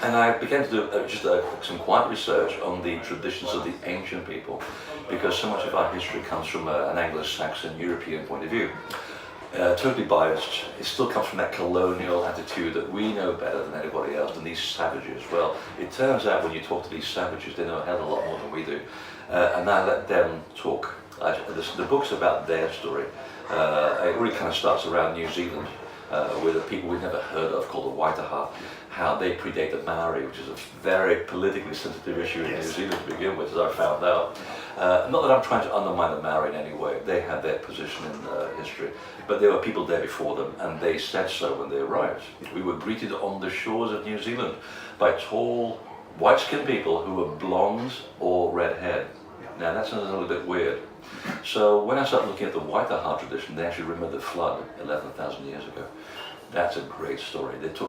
And I began to do some quiet research on the traditions of the ancient people, because so much of our history comes from an Anglo-Saxon European point of view. Totally biased. It still comes from that colonial attitude that we know better than anybody else, and these savages. Well, it turns out when you talk to these savages, they know a hell of a lot more than we do. And I let them talk. The book's about their story. It really kind of starts around New Zealand, with a people we've never heard of called the Waitaha, how they predate the Maori, which is a very politically sensitive issue in New Zealand to begin with, as I found out. Not that I'm trying to undermine the Maori in any way, they had their position in history, but there were people there before them, and they said so when they arrived. We were greeted on the shores of New Zealand by tall, white-skinned people who were blonde or red-haired. Now that sounds a little bit weird. So when I started looking at the Waitaha tradition, they actually remembered the flood 11,000 years ago. That's a great story. They talk